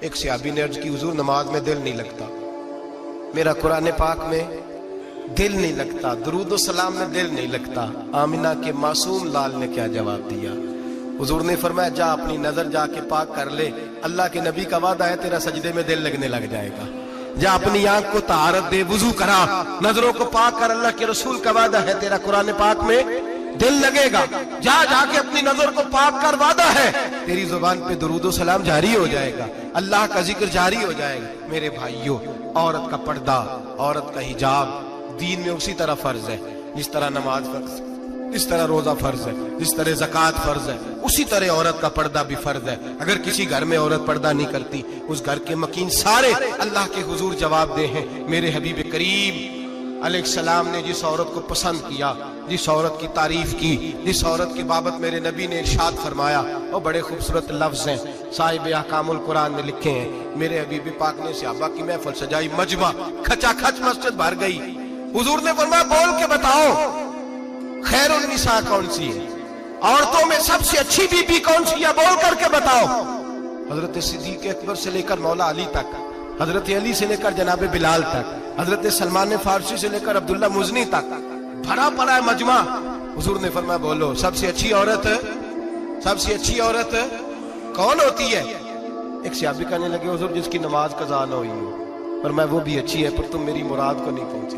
ایک صحابی نے عرض کی حضور نماز میں دل نہیں لگتا، میرا قرآن پاک میں دل نہیں لگتا، درود و سلام میں دل نہیں لگتا۔ آمنہ کے معصوم لال نے کیا جواب دیا؟ حضور نے فرمایا جا اپنی نظر جا کے پاک کر لے، اللہ کے نبی کا وعدہ ہے تیرا سجدے میں دل لگنے لگ جائے گا۔ جا اپنی آنکھ کو طہارت دے، وضو کرا، نظروں کو پاک کر، اللہ کے رسول کا وعدہ ہے تیرا قرآن پاک میں دل لگے گا۔ جا کے اپنی نظر کو پاک کر، وعدہ ہے تیری زبان پہ درود و سلام جاری ہو جائے گا، اللہ کا ذکر جاری ہو جائے گا۔ میرے بھائیوں، عورت کا پردہ، عورت کا حجاب دین میں اسی طرح فرض ہے جس طرح نماز فرض ہے، جس طرح روزہ فرض ہے، جس طرح زکوٰۃ فرض ہے، اسی طرح عورت کا پردہ بھی فرض ہے۔ اگر کسی گھر میں عورت پردہ نہیں کرتی، اس گھر کے مکین سارے اللہ کے حضور جواب دے ہیں۔ میرے حبیب کریم علیہ السلام نے جس عورت کو پسند کیا، جس عورت کی تعریف کی، جس عورت کی بابت میرے نبی نے ارشاد فرمایا، وہ بڑے خوبصورت لفظ ہیں، صاحب احکام القرآن نے لکھے ہیں۔ میرے حبیب پاک نے صحابہ کی محفل سجائی، مجمع کھچا کھچ مسجد بھر گئی۔ حضور نے فرمایا بول کے بتاؤ خیر النساء کون سی ہے، عورتوں میں سب سے اچھی بی بی کون سی ہے، بول کر کے بتاؤ۔ حضرت صدیق اکبر سے لے کر مولا علی تک، حضرت علی سے لے کر جناب بلال تک، حضرت سلمان فارسی سے لے کر عبداللہ مزنی تک بھرا پڑا ہے مجمع۔ حضور نے فرمایا بولو سب سے اچھی عورت، سب سے اچھی عورت کون ہوتی ہے؟ ایک صحابی کہنے لگے حضور جس کی نماز قضا نہ ہوئی ہو، پر میں وہ بھی اچھی ہے، پر تم میری مراد کو نہیں پہنچی۔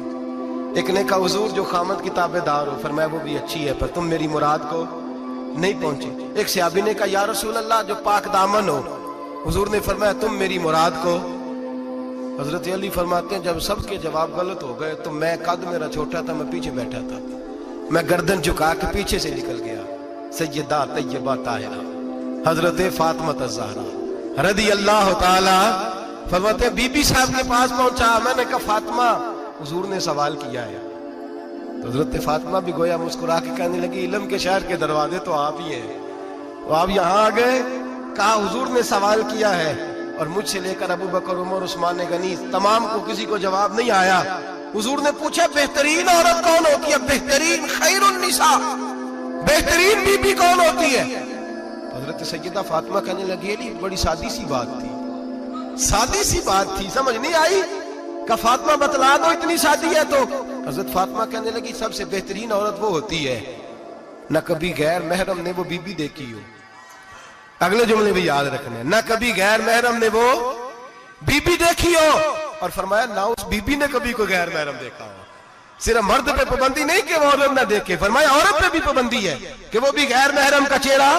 ایک نے کہا حضور جو خامد کی تابع دار ہو، فرمایا وہ بھی اچھی ہے، پر تم میری مراد کو نہیں پہنچی۔ ایک صحابی نے کہا یا رسول اللہ جو پاک دامن ہو، حضور نے فرمایا تم میری مراد کو۔ حضرت علی فرماتے ہیں جب سب کے جواب غلط ہو گئے تو میں، قد میرا چھوٹا تھا، میں پیچھے بیٹھا تھا، میں گردن جھکا کے پیچھے سے نکل گیا۔ سیدہ طیبہ طاہرہ حضرت فاطمہ الزہرا رضی اللہ تعالی، فرماتے ہیں بی بی صاحب کے پاس پہنچا، میں نے کہا فاطمہ حضور نے سوال کیا ہے۔ تو حضرت فاطمہ بھی گویا مسکرا کے کہنے لگی علم کے شہر کے دروازے تو آپ ہی ہیں، تو آپ یہاں آ گئے۔ کہا حضور نے سوال کیا ہے، اور مجھ سے لے کر ابو بکر عمر عثمان غنی تمام کو کسی کو جواب نہیں آیا۔ حضور نے پوچھا بہترین عورت کون ہوتی ہے، بہترین خیر النساء، بہترین بی بی کون ہوتی ہے؟ حضرت سیدہ فاطمہ کہنے لگی علی بڑی سادی سی بات تھی، سادی سی بات تھی، سمجھ نہیں آئی؟ کہ فاطمہ بتلا دو اتنی سادی ہے تو۔ حضرت فاطمہ کہنے لگی سب سے بہترین عورت وہ ہوتی ہے نہ کبھی غیر محرم نے وہ بی بی دیکھی ہو، اگلے جملے بھی یاد رکھنے، نہ کبھی غیر محرم نے وہ بی بی دیکھی ہو، اور فرمایا نہ اس بی بی نے کبھی کوئی غیر محرم دیکھا ہو۔ صرف مرد پہ پابندی نہیں کہ وہ عورت نہ دیکھے، فرمایا عورت پہ بھی پابندی ہے کہ وہ بھی غیر محرم کا چہرہ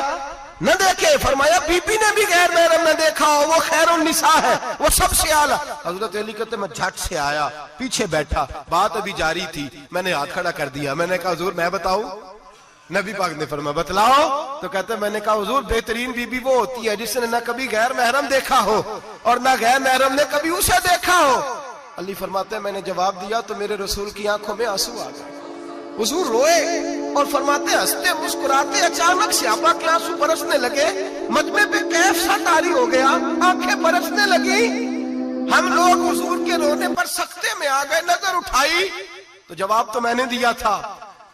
نہ دیکھے، فرمایا بی بی نے بھی غیر محرم نہ دیکھا ہو، وہ خیر النساء ہے، وہ سب سے اعلیٰ۔ حضرت علی کہتے میں جھٹ سے آیا، پیچھے بیٹھا، بات ابھی جاری تھی، میں نے ہاتھ کھڑا کر دیا، میں نے کہا حضور میں بتاؤں؟ نبی پاک نے فرمایا بتلاؤ۔ تو کہتے میں نے کہا حضور بہترین بی بی وہ ہوتی ہے جس نے نہ کبھی غیر محرم دیکھا ہو اور نہ غیر محرم نے کبھی اسے دیکھا ہو۔ علی فرماتے ہیں میں نے جواب دیا تو میرے رسول کی آنکھوں میں آنسو آ گئے، حضور روئے اور فرماتے ہنستے مسکراتے اچانک صحابہ کے آنسو برسنے لگے، مجمع پہ کیف سا طاری ہو گیا، آنکھیں برسنے لگی۔ ہم لوگ حضور کے رونے پر سکتے میں آ گئے، نظر اٹھائی تو جواب تو میں نے دیا تھا،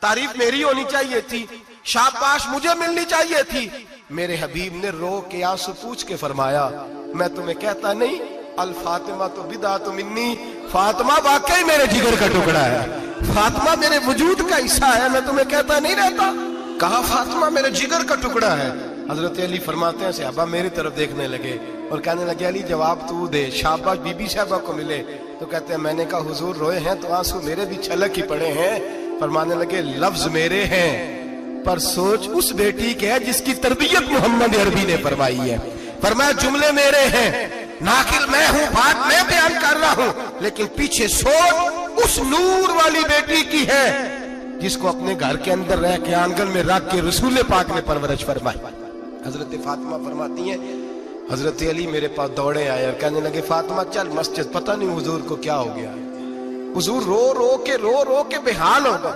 تعریف میری ہونی چاہیے تھی، شاباش مجھے ملنی چاہیے تھی۔ میرے حبیب نے رو کے آنسو پوچھ کے فرمایا میں تمہیں کہتا نہیں الفاطمہ تو بدعۃ منی، فاطمہ واقعی میرے جگر کا ٹکڑا ہے، فاطمہ میرے وجود کا حصہ ہے، میں تمہیں کہتا نہیں رہتا؟ کہا فاطمہ میرے جگر کا ٹکڑا ہے۔ حضرت علی فرماتے ہیں صحابہ میری طرف دیکھنے لگے اور کہنے لگے علی جواب تو دے، شاباش بی بی صاحبہ کو ملے۔ تو کہتے ہیں میں نے کہا حضور روئے ہیں تو آنسو میرے بھی چھلک ہی پڑے ہیں۔ فرمانے لگے لفظ میرے ہیں پر سوچ اس بیٹی کے ہے جس کی تربیت محمد عربی نے فرمائی ہے۔ فرمایا جملے میرے ہیں، ناقل میں ہوں، بات میں بیان کر رہا ہوں، لیکن پیچھے سوچ اس نور والی بیٹی کی ہے جس کو اپنے گھر کے اندر رہ کے آنگن میں رکھ کے رسول پاک نے پرورش فرمائی۔ حضرت فاطمہ فرماتی ہیں حضرت علی میرے پاس دوڑے آئے اور کہنے لگے فاطمہ چل مسجد، پتہ نہیں حضور کو کیا ہو گیا۔ حضور رو رو کے بحال ہو گئے،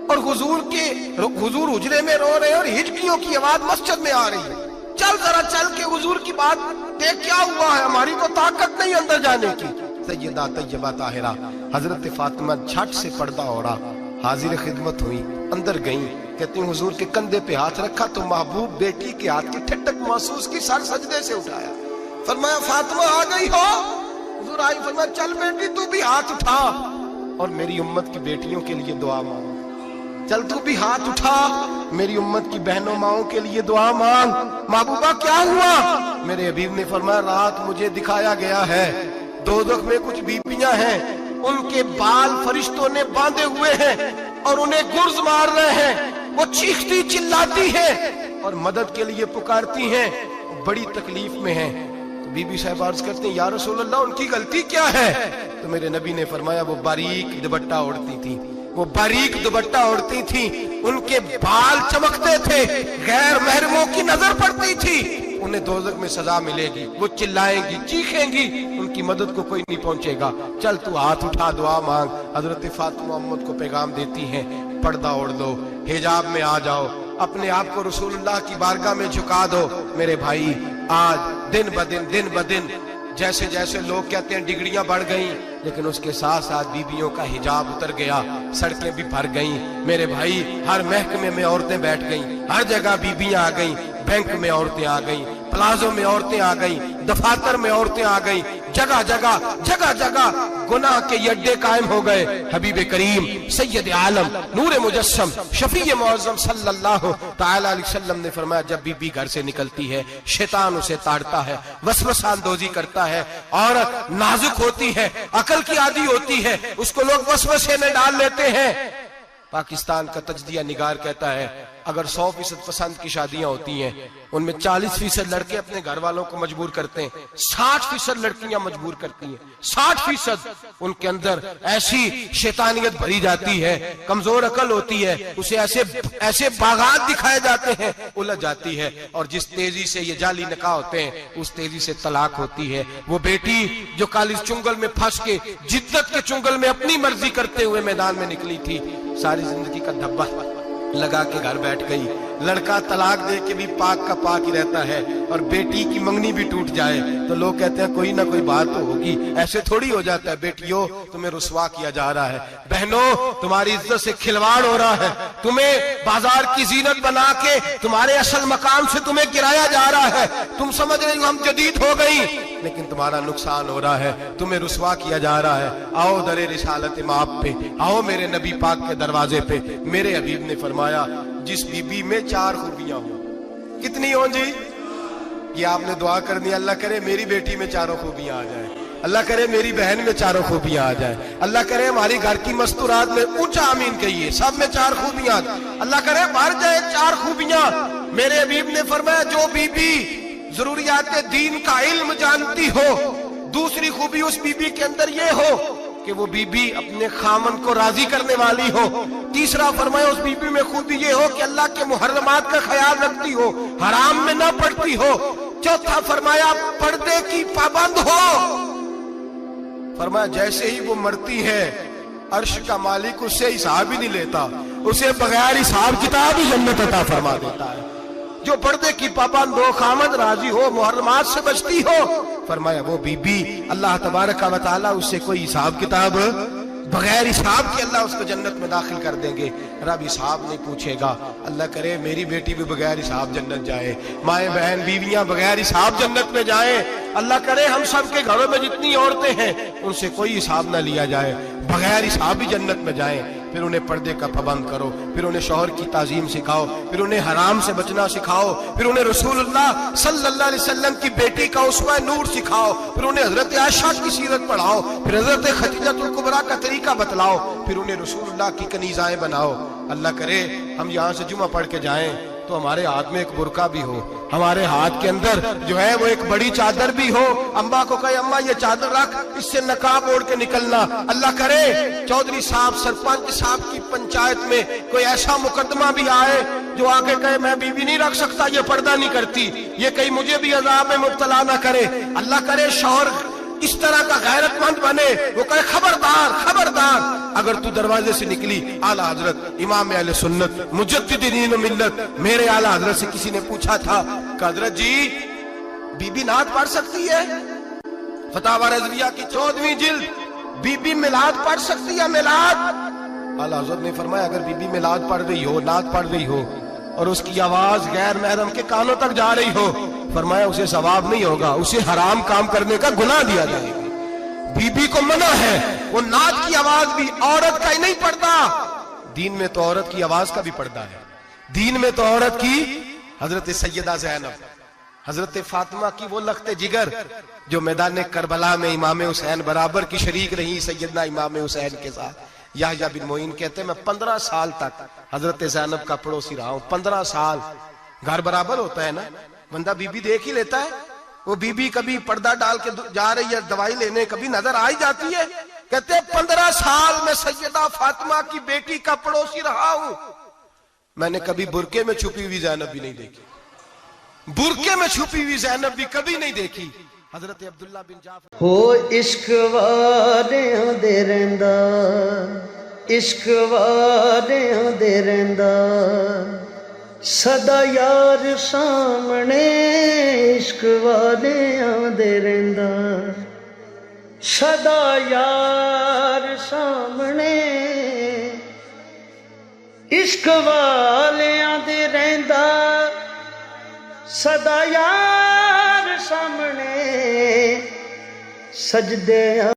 اور حضور حجرے میں رو رہے ہیں اور ہچکیوں کی آواز مسجد میں آ رہی ہے، چل ذرا چل کے حضور کی بات دیکھ کیا ہوا ہے، ہماری کو طاقت نہیں اندر جانے کی۔ سیدہ طیبہ طاہرہ حضرت فاطمہ جھٹ سے پردہ اوڑا، حاضر خدمت ہوئی، اندر گئیں، کہتی ہیں حضور کے کندھے پہ ہاتھ رکھا تو محبوب بیٹی کے ہاتھ کی ٹھٹک محسوس کی، سر سجدے سے اٹھایا، फरमाया फातिमा आ गई हो? हुजूर आई, फरमाया चल बेटी तू भी हाथ उठा और मेरी उम्मत की बेटियों के लिए दुआ मांग। चल तू भी हाथ उठा, मेरी उम्मत की बहनों माओं के लिए दुआ मांग। महबूबा क्या हुआ? मेरे हबीब ने फरमाया रात मुझे दिखाया गया है दोज़ख में कुछ बीबियां हैं, उनके बाल फरिश्तों ने बांधे हुए हैं और उन्हें गुर्ज मार रहे हैं। वो चीखती चिल्लाती हैं और मदद के लिए पुकारती हैं, बड़ी तकलीफ में हैं। तो बीबी साहब अर्ज करते हैं या रसूल अल्लाह उनकी गलती क्या है? तो मेरे नबी ने फरमाया वो बारीक दुपट्टा ओढ़ती थी, वो बारीक दुपट्टा ओढ़ती थी, उनके बाल चमकते थे, गैर महरमों की नजर पड़ती थी, उन्हें दोज़ख में सजा मिलेगी, वो चिल्लाएंगी चीखेंगी, उनकी मदद को कोई नहीं पहुंचेगा। चल तू हाथ उठा दुआ मांग। हजरत फातिमा उम्मत को पैगाम देती हैं पर्दा ओढ़ लो, हिजाब में आ जाओ, अपने आप को रसूलुल्लाह की बारगाह में झुका दो। मेरे भाई आज दिन ब दिन जैसे जैसे लोग कहते हैं डिग्रियां बढ़ गई, लेकिन उसके साथ साथ बीबियों का हिजाब उतर गया, सड़कें भी भर गईं। मेरे भाई हर महकमे में औरतें बैठ गईं, हर जगह बीबियां आ गईं, बैंक में औरतें आ गईं, प्लाजो में औरतें आ गईं, दफातर में औरतें आ गईं, जगह जगह गुनाह के अड्डे कायम हो गए। हबीब करीम सैयद आलम नूर मुजस्सम शफी मुअज़्ज़म सल्लल्लाहु तआला अलैहि वसल्लम ने फरमाया जब बीबी घर से निकलती है शैतान उसे ताड़ता है, वसवसा अंदोजी करता है, औरत नाजुक होती है, अकल की आदी होती है, उसको लोग वसवसे में डाल लेते हैं। पाकिस्तान का तजदिया निगार कहता है अगर 100% पसंद की शादियां होती हैं उनमें 40% लड़के अपने घर वालों को मजबूर करते हैं, 60% लड़कियां मजबूर करती हैं। 60% उनके अंदर ऐसी शैतानियत भरी जाती है, कमजोर अकल होती है, उसे ऐसे बागात दिखाए जाते हैं, उलझ जाती है, और जिस तेजी से ये जाली निकाह होते हैं उस तेजी से तलाक होती है। वो बेटी जो कालिज चुंगल में फंस के जिद्दत के चुंगल में अपनी मर्जी करते हुए मैदान में निकली थी, सारी जिंदगी का धब्बा लगा के घर बैठ गई। लड़का तलाक दे के भी पाक का पाक ही रहता है, और बेटी की मंगनी भी टूट जाए तो लोग कहते हैं कोई ना कोई बात तो होगी। ऐसे थोड़ी हो जाता है। बेटियों तुम्हें रुसवा किया जा रहा है, बहनों तुम्हारी इज्जत से खिलवाड़ हो रहा है, तुम्हें बाजार की जीनत बना के तुम्हारे असल मकाम से तुम्हें गिराया जा रहा है। तुम समझ रहे हो हम जदीद हो गई, लेकिन तुम्हारा नुकसान हो रहा है, तुम्हें रुसवा किया जा रहा है। आओ दरे रिसालत माप पे, आओ मेरे नबी पाक के दरवाजे पे। मेरे हबीब ने फरमाया जिस बीबी में 4 खूबियां हो, कितनी हो जी? ये आपने दुआ कर दी, अल्लाह करे मेरी बेटी में 4 खूबियां आ जाए, अल्लाह करे मेरी बहन में 4 खूबियां आ जाए, अल्लाह करे हमारी घर की मस्तूरात में ऊंचा आमीन कहिए सब में 4 खूबियां, अल्लाह करे भर जाए 4 खूबियां। मेरे हबीब ने फरमाया जो बीबी जरूरियात दीन का इल्म जानती हो, दूसरी खूबी उस बीबी के अंदर ये हो कि वो बीबी अपने खामन को राजी करने वाली हो, तीसरा फरमाया उस बीबी में खूबी ये हो कि अल्लाह के मुहर्रमात का ख्याल रखती हो, हराम में ना पड़ती हो, चौथा फरमाया पर्दे की पाबंद हो। फरमाया जैसे ही वो मरती है अर्श का मालिक उससे हिसाब ही नहीं लेता, उसे बगैर हिसाब किताब ही जन्नत अता फरमा देता है। जो पर्दे की पाबंद हो, खामद राजी हो, मुहर्रमात से बचती हो, फरमाया वो बीबी अल्लाह तबारक व तआला उससे कोई हिसाब किताब बगैर हिसाब के अल्लाह उसको जन्नत में दाखिल कर देंगे। रब हिसाब नहीं पूछेगा। अल्लाह करे मेरी बेटी भी बगैर हिसाब जन्नत जाए, माए बहन बीवियां बगैर हिसाब जन्नत में जाए। अल्लाह करे हम सब के घरों में जितनी औरतें हैं उनसे कोई हिसाब ना लिया जाए, बगैर हिसाब ही जन्नत में जाए। फिर उन्हें पर्दे का पाबंद करो, फिर उन्हें शौहर की ताजीम सिखाओ, फिर उन्हें हराम से बचना सिखाओ, फिर उन्हें रसूलुल्लाह सल्लल्लाहु अलैहि वसल्लम की बेटी का उस्वा नूर सिखाओ, फिर उन्हें हजरत आयशा की सीरत पढ़ाओ, फिर हजरत खदीजतुल कुबरा का तरीका बतलाओ, फिर उन्हें रसूलुल्लाह की कनीज़ाएं बनाओ। अल्लाह करे हम यहाँ से जुमा पढ़ के जाएं तो हमारे हाथ में एक बुरका भी हो, हमारे हाथ के अंदर जो है वो एक बड़ी चादर भी हो। अम्मा को कहे अम्मा ये चादर रख, इससे नकाब ओढ़ के निकलना। अल्लाह करे चौधरी साहब सरपंच साहब की पंचायत में कोई ऐसा मुकदमा भी आए जो आके कहे मैं बीवी नहीं रख सकता, ये पर्दा नहीं करती, ये कहीं मुझे भी अजाब में मुब्तला ना करे। अल्लाह करे शौहर इस तरह का गैरतमंद बने, वो कहे खबरदार खबरदार, अगर तू दरवाजे से निकली। आला हजरत इमाम अहले सुन्नत मुजद्दिद दीन मिल्लत मेरे आला हजरत से किसी ने पूछा था कि हजरत जी बीबी नात पढ़ सकती है? फतावा रज़विया की 14वीं जिल्द, बीबी मिलाद पढ़ सकती है? मिलाद? आला हजरत ने फरमाया अगर बीबी मिलाद पढ़ रही हो, नात पढ़ रही हो और उसकी आवाज गैर महरम के कानों तक जा रही हो फरमाया उसे सवाब नहीं होगा, उसे हराम काम करने का गुनाह दिया जाएगा। बीबी को मना है, वो नाच की आवाज भी औरत का ही नहीं पर्दा, दीन में तो औरत की आवाज का भी पर्दा है। दीन में तो औरत की हजरत सैयदा ज़ैनब, हजरत फातिमा की वो लख्ते जिगर जो मैदान करबला में इमाम हुसैन बराबर की शरीक रही सैयदना इमाम हुसैन के साथ। याह्या बिन मोइन कहते हैं मैं 15 साल तक हजरत ज़ैनब का पड़ोसी रहा हूं। 15 साल, घर बराबर होता है ना, बंदा बीबी देख ही लेता है। वो बीबी कभी पर्दा डाल के जा रही है दवाई लेने, कभी नजर आ ही जाती है। कहते हैं 15 साल में सैयदा फातिमा की बेटी का पड़ोसी रहा हूं, मैंने कभी बुरके में छुपी हुई ज़ैनब भी नहीं देखी, बुरके में छुपी हुई ज़ैनब भी कभी नहीं देखी। हजरत अब्दुल्ला बिन जाफर हो इश्क वालियां दे रहिंदा, इश्क वालियां दे रहिंदा, सदा यार सामने इश्क वालियां दे रहिंदा, सदा यार सामने इश्क वालियां दे रहिंदा, सदा यार सामने सजदे